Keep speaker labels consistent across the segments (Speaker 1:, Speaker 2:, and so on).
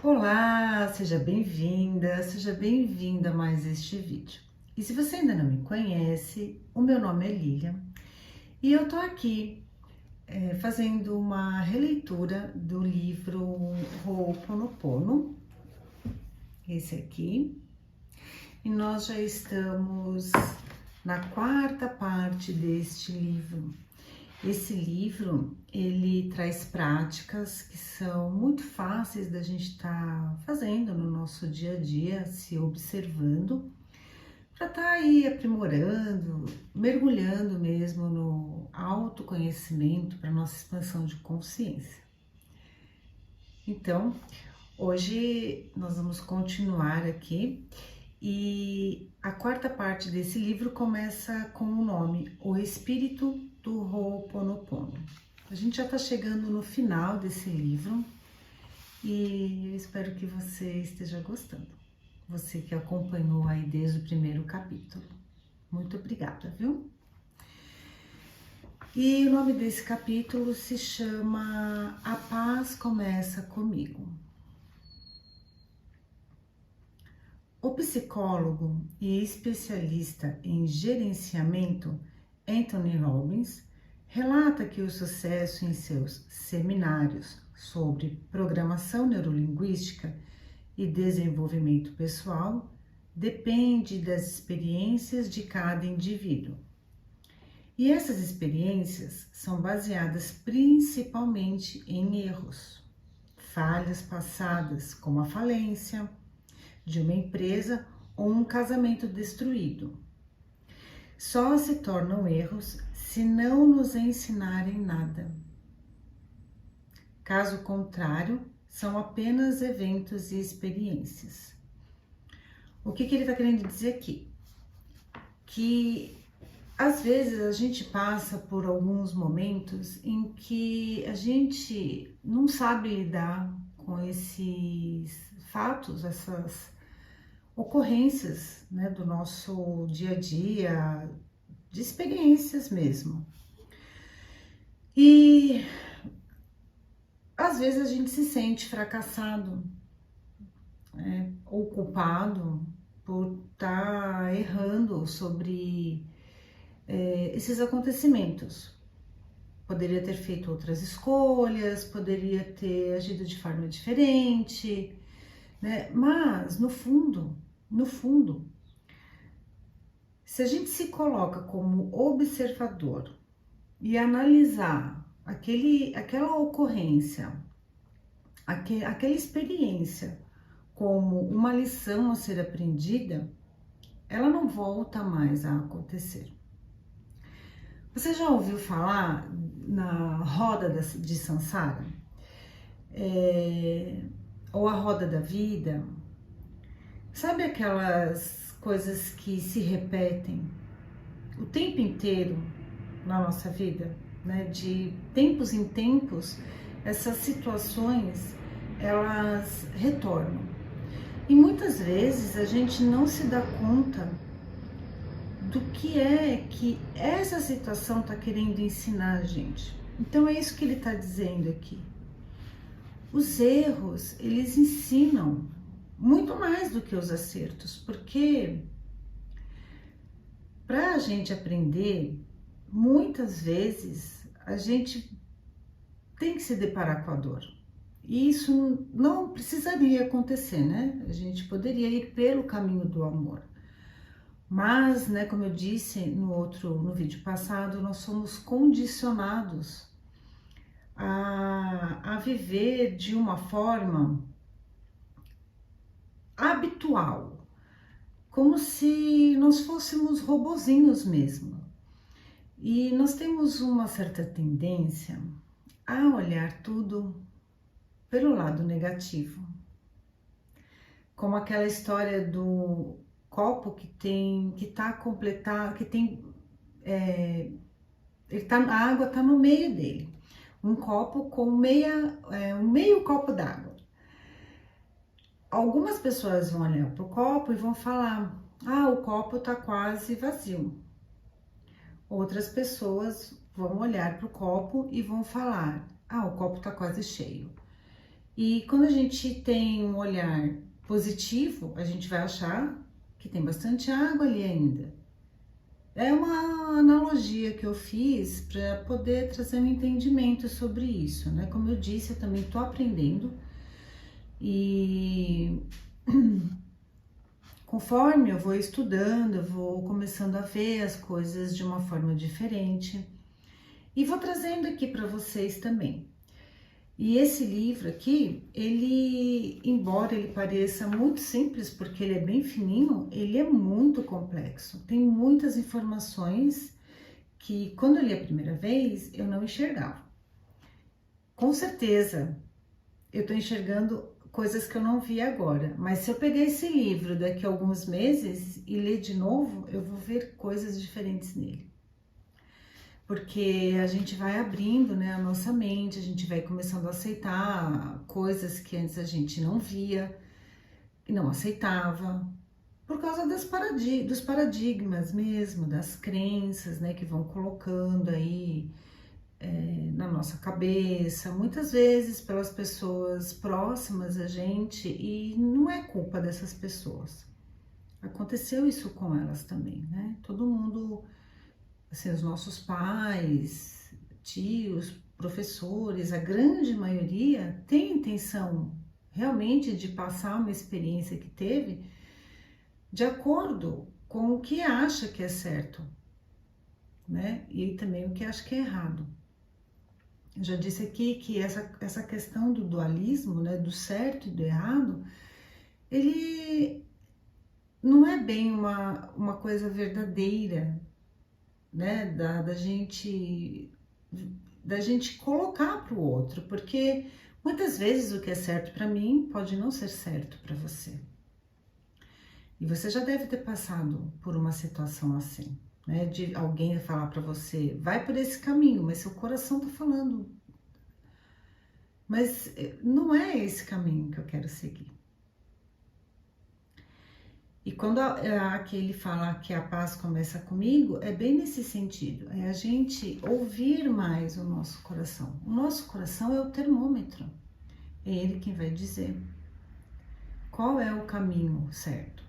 Speaker 1: Olá, seja bem-vinda a mais este vídeo. E se você ainda não me conhece, o meu nome é Lilian e eu tô aqui fazendo uma releitura do livro Ho'oponopono, esse aqui, e nós já estamos na quarta parte deste livro. Esse livro, ele traz práticas que são muito fáceis da gente estar fazendo no nosso dia a dia, se observando, para estar aí aprimorando, mergulhando mesmo no autoconhecimento, para nossa expansão de consciência. Então, hoje nós vamos continuar aqui e a quarta parte desse livro começa com o nome O Espírito do Ho'oponopono. A gente já está chegando no final desse livro e eu espero que você esteja gostando. Você que acompanhou aí desde o primeiro capítulo. Muito obrigada, viu? E o nome desse capítulo se chama A Paz Começa Comigo. O psicólogo e especialista em gerenciamento Anthony Robbins relata que o sucesso em seus seminários sobre programação neurolinguística e desenvolvimento pessoal depende das experiências de cada indivíduo. E essas experiências são baseadas principalmente em erros, falhas passadas, como a falência de uma empresa ou um casamento destruído. Só se tornam erros se não nos ensinarem nada. Caso contrário, são apenas eventos e experiências. O que ele está querendo dizer aqui? Que às vezes a gente passa por alguns momentos em que a gente não sabe lidar com esses fatos, essas ocorrências, né, do nosso dia a dia, de experiências mesmo. E às vezes a gente se sente fracassado, né, ou culpado por estar errando sobre esses acontecimentos. Poderia ter feito outras escolhas, poderia ter agido de forma diferente, né? Mas no fundo, se a gente se coloca como observador e analisar aquela ocorrência, aquela experiência como uma lição a ser aprendida, ela não volta mais a acontecer. Você já ouviu falar na roda de Sansara? Ou a roda da vida? Sabe aquelas coisas que se repetem o tempo inteiro na nossa vida, né? De tempos em tempos, essas situações, elas retornam. E muitas vezes a gente não se dá conta do que é que essa situação está querendo ensinar a gente. Então é isso que ele está dizendo aqui. Os erros, eles ensinam muito mais do que os acertos, porque para a gente aprender, muitas vezes a gente tem que se deparar com a dor. E isso não precisaria acontecer, né? A gente poderia ir pelo caminho do amor. Mas, né, como eu disse no vídeo passado, nós somos condicionados a viver de uma forma habitual, como se nós fôssemos robozinhos mesmo. E nós temos uma certa tendência a olhar tudo pelo lado negativo. Como aquela história do copo a água está no meio dele. Um copo com meio copo d'água. Algumas pessoas vão olhar para o copo e vão falar: ah, o copo está quase vazio. outras pessoas vão olhar para o copo e vão falar: ah, o copo está quase cheio. E quando a gente tem um olhar positivo, a gente vai achar que tem bastante água ali ainda. É uma analogia que eu fiz para poder trazer um entendimento sobre isso, né? Como eu disse, eu também estou aprendendo e conforme eu vou estudando, eu vou começando a ver as coisas de uma forma diferente e vou trazendo aqui para vocês também. E esse livro aqui, ele, embora ele pareça muito simples, porque ele é bem fininho, ele é muito complexo. Tem muitas informações que, quando eu li a primeira vez, eu não enxergava. Com certeza, eu estou enxergando coisas que eu não vi agora. Mas se eu pegar esse livro daqui a alguns meses e ler de novo, eu vou ver coisas diferentes nele. Porque a gente vai abrindo, né, a nossa mente, a gente vai começando a aceitar coisas que antes a gente não via e não aceitava, por causa dos paradigmas mesmo, das crenças, né, que vão colocando aí na nossa cabeça, muitas vezes pelas pessoas próximas a gente, e não é culpa dessas pessoas. Aconteceu isso com elas também, né? Todo mundo, assim, os nossos pais, tios, professores, a grande maioria tem intenção realmente de passar uma experiência que teve de acordo com o que acha que é certo, né? E também o que acha que é errado. Eu já disse aqui que essa questão do dualismo, né, do certo e do errado, ele não é bem uma coisa verdadeira, né, da gente colocar para o outro, porque muitas vezes o que é certo para mim pode não ser certo para você. E você já deve ter passado por uma situação assim, né, de alguém falar para você, vai por esse caminho, mas seu coração tá falando, mas não é esse caminho que eu quero seguir. E quando aquele fala que a paz começa comigo, é bem nesse sentido, é a gente ouvir mais o nosso coração. O nosso coração é o termômetro, é ele quem vai dizer qual é o caminho certo.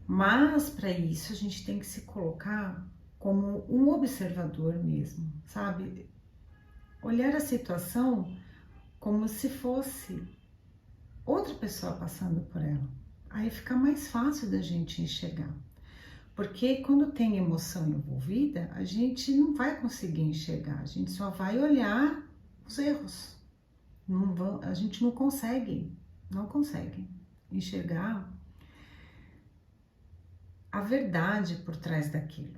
Speaker 1: Mas para isso a gente tem que se colocar como um observador mesmo, sabe? Olhar a situação como se fosse outra pessoa passando por ela. Aí fica mais fácil da gente enxergar. Porque quando tem emoção envolvida, a gente não vai conseguir enxergar, a gente só vai olhar os erros. A gente não consegue enxergar a verdade por trás daquilo.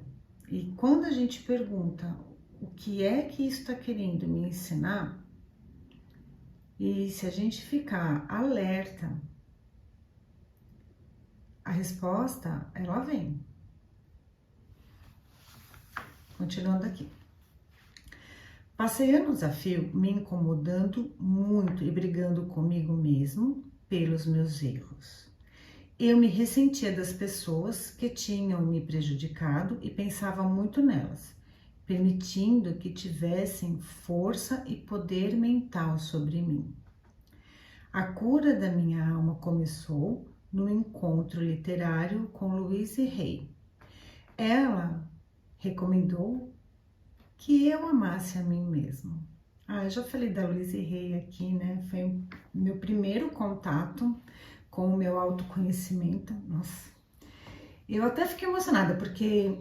Speaker 1: E quando a gente pergunta o que é que isso está querendo me ensinar, e se a gente ficar alerta, a resposta, ela vem. Continuando aqui. Passei anos a fio me incomodando muito e brigando comigo mesmo pelos meus erros. Eu me ressentia das pessoas que tinham me prejudicado e pensava muito nelas, permitindo que tivessem força e poder mental sobre mim. A cura da minha alma começou no encontro literário com Louise Hay. Ela recomendou que eu amasse a mim mesma. Eu já falei da Louise Hay aqui, né? Foi o meu primeiro contato com o meu autoconhecimento. Nossa, eu até fiquei emocionada, porque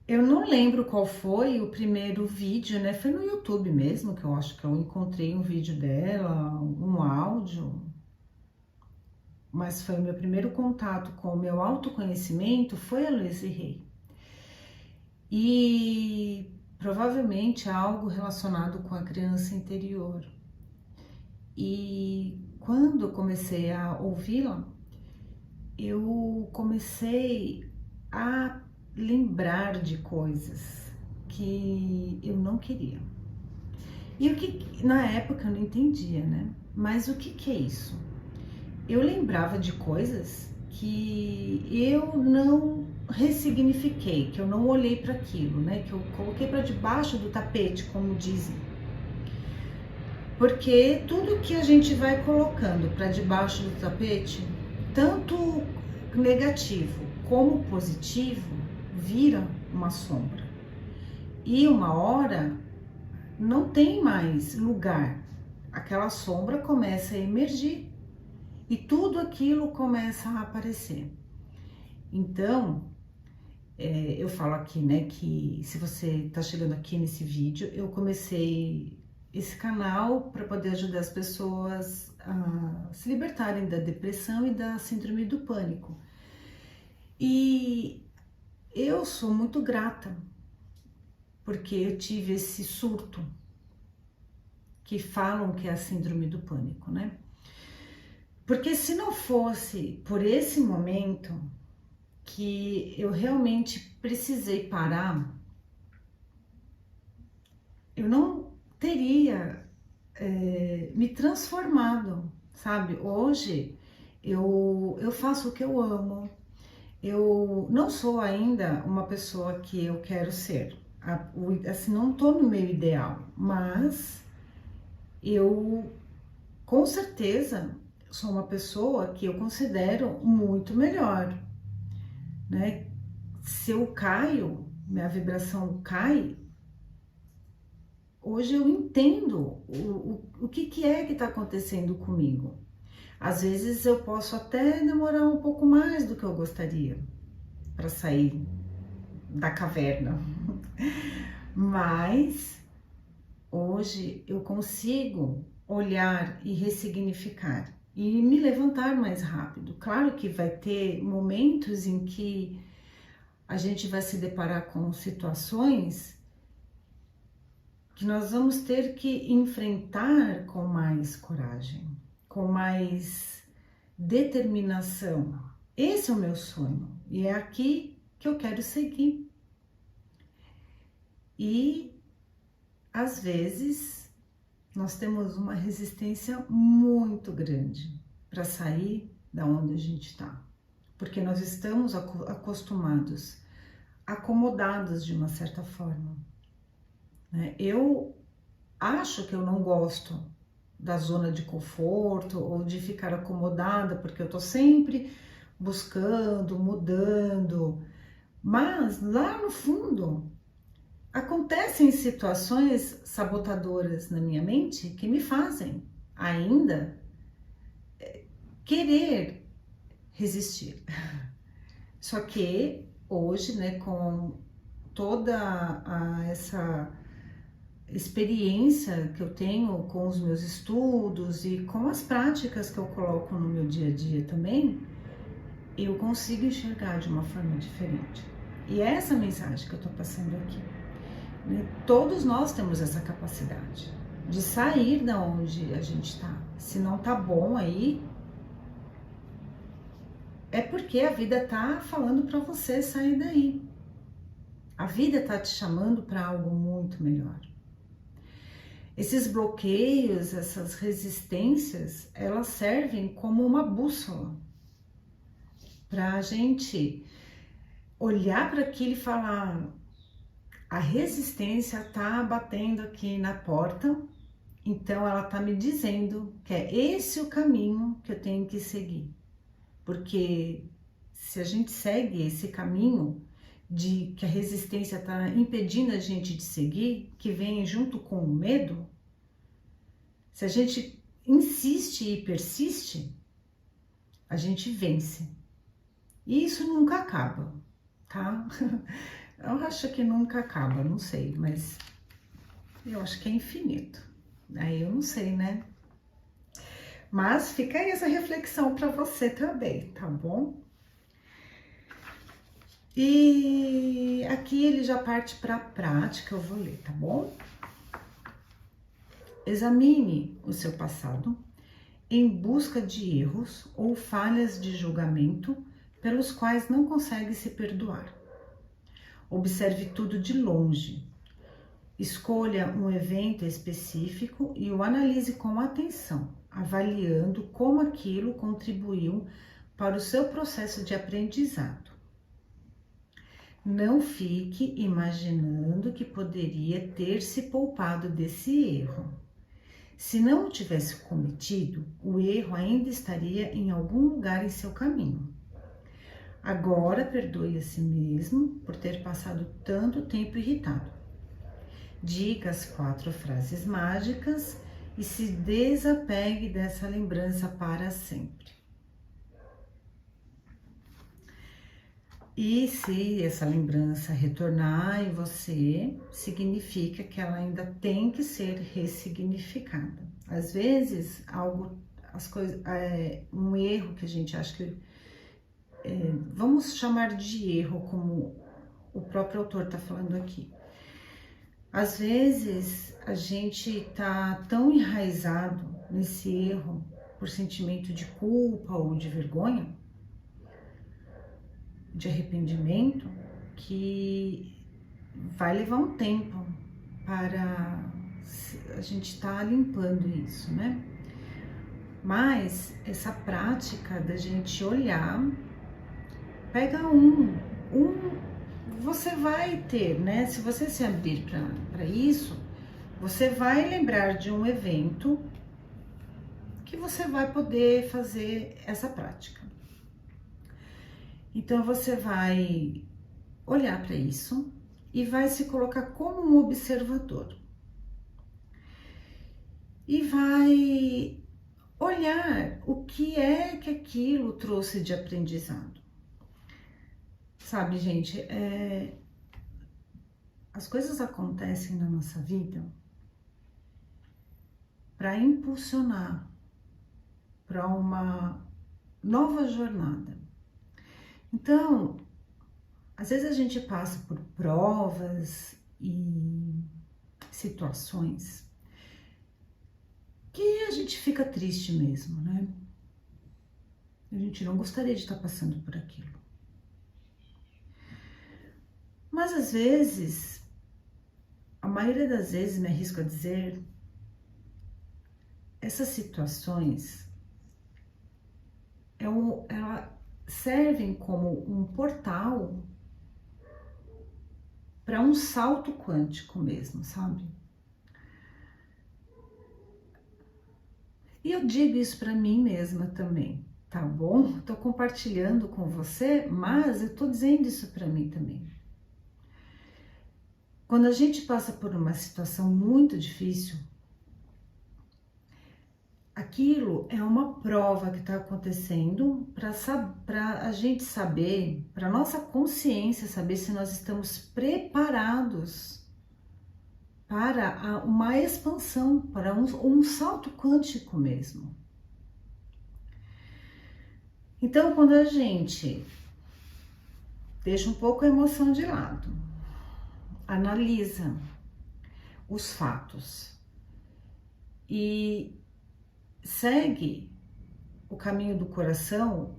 Speaker 1: eu não lembro qual foi o primeiro vídeo, né? Foi no YouTube mesmo, que eu acho que eu encontrei um vídeo dela, um áudio. Mas foi o meu primeiro contato com o meu autoconhecimento, foi a Louise Hay. E provavelmente algo relacionado com a criança interior. E quando eu comecei a ouvi-la, eu comecei a lembrar de coisas que eu não queria. E o que na época eu não entendia, né? Mas o que é isso? Eu lembrava de coisas que eu não ressignifiquei, que eu não olhei para aquilo, né? Que eu coloquei para debaixo do tapete, como dizem. Porque tudo que a gente vai colocando para debaixo do tapete, tanto negativo como positivo, vira uma sombra. E uma hora não tem mais lugar. Aquela sombra começa a emergir e tudo aquilo começa a aparecer. Então, eu falo aqui, né, que se você está chegando aqui nesse vídeo, eu comecei esse canal para poder ajudar as pessoas a se libertarem da depressão e da síndrome do pânico. E eu sou muito grata porque eu tive esse surto que falam que é a síndrome do pânico, né? Porque se não fosse por esse momento que eu realmente precisei parar, eu não teria me transformado, sabe? Hoje eu faço o que eu amo, eu não sou ainda uma pessoa que eu quero ser, assim, não tô no meu ideal, mas eu com certeza sou uma pessoa que eu considero muito melhor, né? Se eu caio, minha vibração cai, hoje eu entendo o que é que está acontecendo comigo. Às vezes eu posso até demorar um pouco mais do que eu gostaria para sair da caverna, mas hoje eu consigo olhar e ressignificar e me levantar mais rápido. Claro que vai ter momentos em que a gente vai se deparar com situações que nós vamos ter que enfrentar com mais coragem, com mais determinação. Esse é o meu sonho e é aqui que eu quero seguir. E às vezes nós temos uma resistência muito grande para sair da onde a gente está, porque nós estamos acostumados, acomodados de uma certa forma. Eu acho que eu não gosto da zona de conforto ou de ficar acomodada, porque eu tô sempre buscando, mudando, mas lá no fundo acontecem situações sabotadoras na minha mente que me fazem ainda querer resistir. Só que hoje, né, com toda essa experiência que eu tenho com os meus estudos e com as práticas que eu coloco no meu dia a dia também, eu consigo enxergar de uma forma diferente. E é essa mensagem que eu tô passando aqui, né? Todos nós temos essa capacidade de sair da onde a gente tá. Se não tá bom aí, é porque a vida tá falando para você sair daí. A vida tá te chamando para algo muito melhor. Esses bloqueios, essas resistências, elas servem como uma bússola para a gente olhar para aquilo e falar: a resistência tá batendo aqui na porta, então ela tá me dizendo que é esse o caminho que eu tenho que seguir. Porque se a gente segue esse caminho de que a resistência está impedindo a gente de seguir, que vem junto com o medo, se a gente insiste e persiste, a gente vence. E isso nunca acaba, tá? Eu acho que nunca acaba, não sei, mas eu acho que é infinito. Aí eu não sei, né? Mas fica aí essa reflexão para você também, tá bom? E aqui ele já parte para a prática, eu vou ler, tá bom? Examine o seu passado em busca de erros ou falhas de julgamento pelos quais não consegue se perdoar. Observe tudo de longe. Escolha um evento específico e o analise com atenção, avaliando como aquilo contribuiu para o seu processo de aprendizado. Não fique imaginando que poderia ter se poupado desse erro. Se não o tivesse cometido, o erro ainda estaria em algum lugar em seu caminho. Agora perdoe a si mesmo por ter passado tanto tempo irritado. Diga as 4 frases mágicas e se desapegue dessa lembrança para sempre. E se essa lembrança retornar em você, significa que ela ainda tem que ser ressignificada. Às vezes, um erro que a gente acha que vamos chamar de erro, como o próprio autor está falando aqui. Às vezes, a gente tá tão enraizado nesse erro por sentimento de culpa ou de vergonha, de arrependimento, que vai levar um tempo para a gente estar limpando isso, né? Mas essa prática da gente olhar, pega você vai ter, né? Se você se abrir para isso, você vai lembrar de um evento que você vai poder fazer essa prática. Então você vai olhar para isso e vai se colocar como um observador. E vai olhar o que é que aquilo trouxe de aprendizado. Sabe, gente, as coisas acontecem na nossa vida para impulsionar para uma nova jornada. Então, às vezes a gente passa por provas e situações que a gente fica triste mesmo, né? A gente não gostaria de estar passando por aquilo. Mas às vezes, a maioria das vezes, me arrisco a dizer, essas situações elas servem como um portal para um salto quântico mesmo, sabe? E eu digo isso para mim mesma também, tá bom? Tô compartilhando com você, mas eu tô dizendo isso para mim também. Quando a gente passa por uma situação muito difícil, aquilo é uma prova que está acontecendo para a gente saber, para nossa consciência saber se nós estamos preparados para uma expansão, para um salto quântico mesmo. Então, quando a gente deixa um pouco a emoção de lado, analisa os fatos e segue o caminho do coração,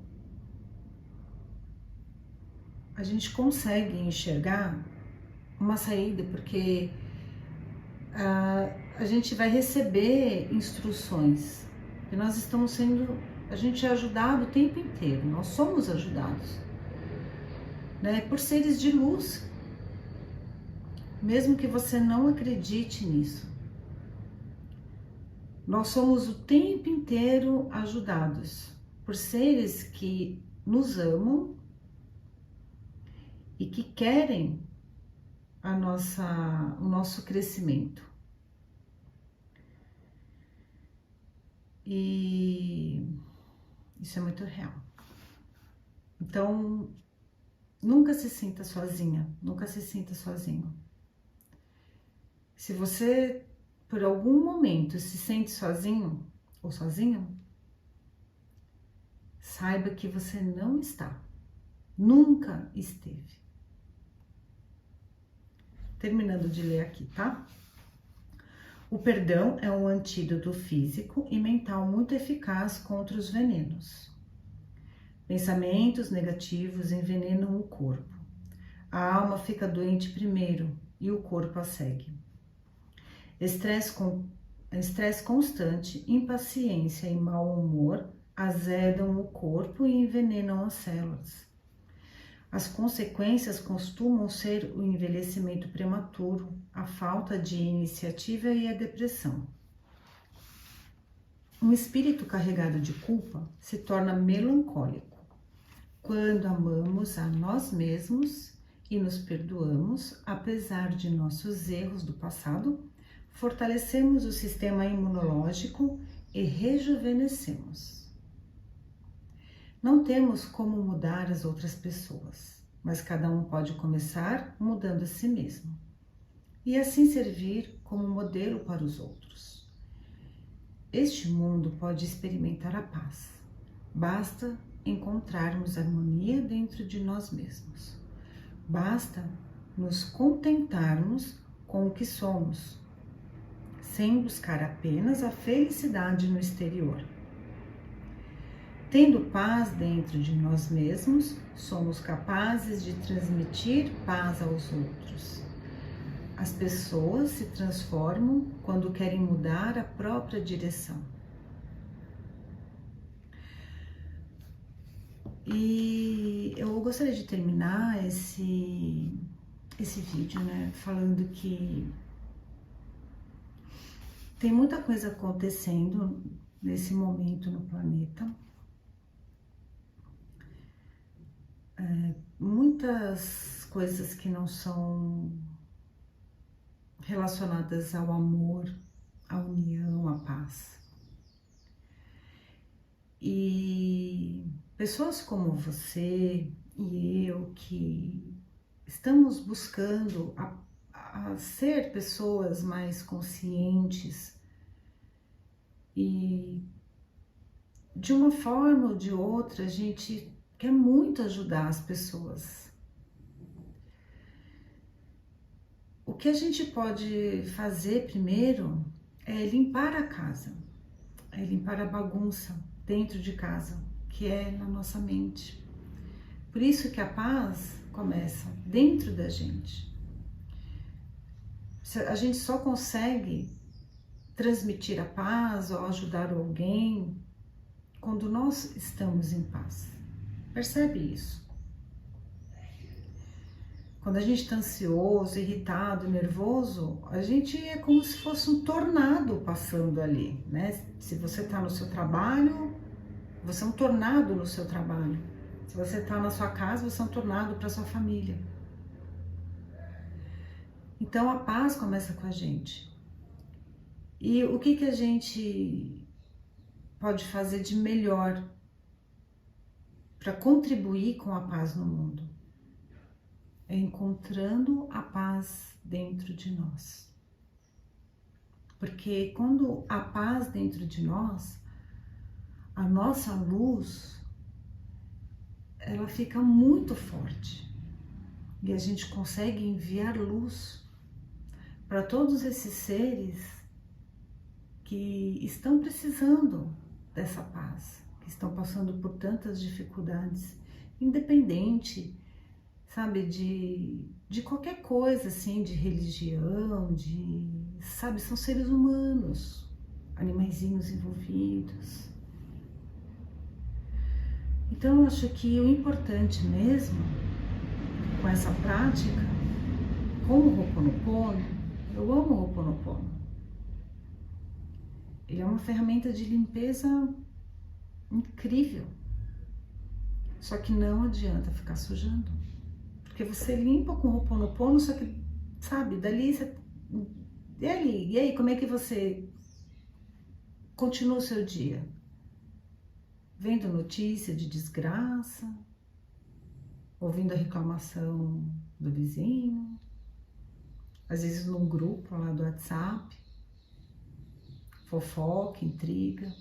Speaker 1: a gente consegue enxergar uma saída, porque a gente vai receber instruções e nós estamos sendo, a gente é ajudado o tempo inteiro, nós somos ajudados, né, por seres de luz, mesmo que você não acredite nisso. Nós somos o tempo inteiro ajudados por seres que nos amam e que querem o nosso crescimento. E isso é muito real. Então, nunca se sinta sozinha, nunca se sinta sozinho. Se você, por algum momento, se sente sozinho ou sozinho, saiba que você não está, nunca esteve. Terminando de ler aqui, tá? O perdão é um antídoto físico e mental muito eficaz contra os venenos. Pensamentos negativos envenenam o corpo. A alma fica doente primeiro e o corpo a segue. Estresse constante, impaciência e mau humor azedam o corpo e envenenam as células. As consequências costumam ser o envelhecimento prematuro, a falta de iniciativa e a depressão. Um espírito carregado de culpa se torna melancólico. Quando amamos a nós mesmos e nos perdoamos, apesar de nossos erros do passado, fortalecemos o sistema imunológico e rejuvenescemos. Não temos como mudar as outras pessoas, mas cada um pode começar mudando a si mesmo e assim servir como modelo para os outros. Este mundo pode experimentar a paz. Basta encontrarmos harmonia dentro de nós mesmos. Basta nos contentarmos com o que somos, sem buscar apenas a felicidade no exterior. Tendo paz dentro de nós mesmos, somos capazes de transmitir paz aos outros. As pessoas se transformam quando querem mudar a própria direção. E eu gostaria de terminar esse vídeo, né, falando que tem muita coisa acontecendo nesse momento no planeta. Muitas coisas que não são relacionadas ao amor, à união, à paz. E pessoas como você e eu que estamos buscando a ser pessoas mais conscientes e de uma forma ou de outra a gente quer muito ajudar as pessoas. O que a gente pode fazer primeiro é limpar a casa, é limpar a bagunça dentro de casa, que é na nossa mente. Por isso que a paz começa dentro da gente. A gente só consegue transmitir a paz ou ajudar alguém quando nós estamos em paz. Percebe isso? Quando a gente está ansioso, irritado, nervoso, a gente é como se fosse um tornado passando ali, né? Se você está no seu trabalho, você é um tornado no seu trabalho. Se você está na sua casa, você é um tornado para sua família. Então a paz começa com a gente. E o que a gente pode fazer de melhor para contribuir com a paz no mundo? É encontrando a paz dentro de nós. Porque quando há paz dentro de nós, a nossa luz, ela fica muito forte. E a gente consegue enviar luz para todos esses seres que estão precisando dessa paz, que estão passando por tantas dificuldades, independente, sabe, de qualquer coisa, assim, de religião, sabe, são seres humanos, animaizinhos envolvidos. Então, eu acho que o importante mesmo, com essa prática, com o Ho'oponopono, eu amo o Ho'oponopono. Ele é uma ferramenta de limpeza incrível. Só que não adianta ficar sujando. Porque você limpa com o Ho'oponopono, só que, sabe, dali você... E aí, como é que você continua o seu dia? Vendo notícia de desgraça, ouvindo a reclamação do vizinho, às vezes num grupo lá do WhatsApp, fofoca, intriga.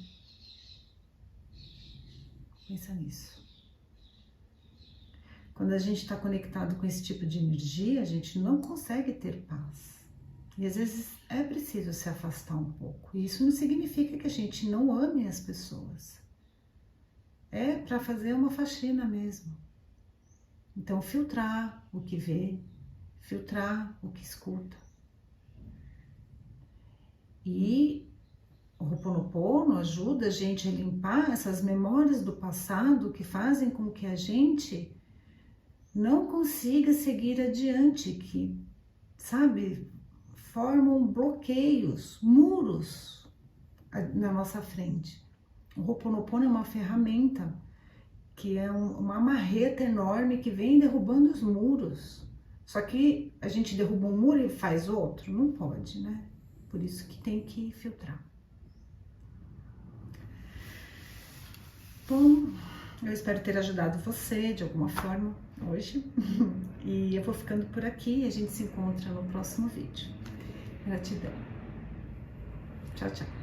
Speaker 1: Pensa nisso. Quando a gente está conectado com esse tipo de energia, a gente não consegue ter paz. E às vezes é preciso se afastar um pouco. E isso não significa que a gente não ame as pessoas. É para fazer uma faxina mesmo. Então, filtrar o que vê, filtrar o que escuta. E o Ho'oponopono ajuda a gente a limpar essas memórias do passado que fazem com que a gente não consiga seguir adiante, que, sabe, formam bloqueios, muros na nossa frente. O Ho'oponopono é uma ferramenta que é uma marreta enorme que vem derrubando os muros. Só que a gente derruba um muro e faz outro? Não pode, né? Por isso que tem que filtrar. Bom, eu espero ter ajudado você de alguma forma hoje. E eu vou ficando por aqui e a gente se encontra no próximo vídeo. Gratidão. Tchau, tchau.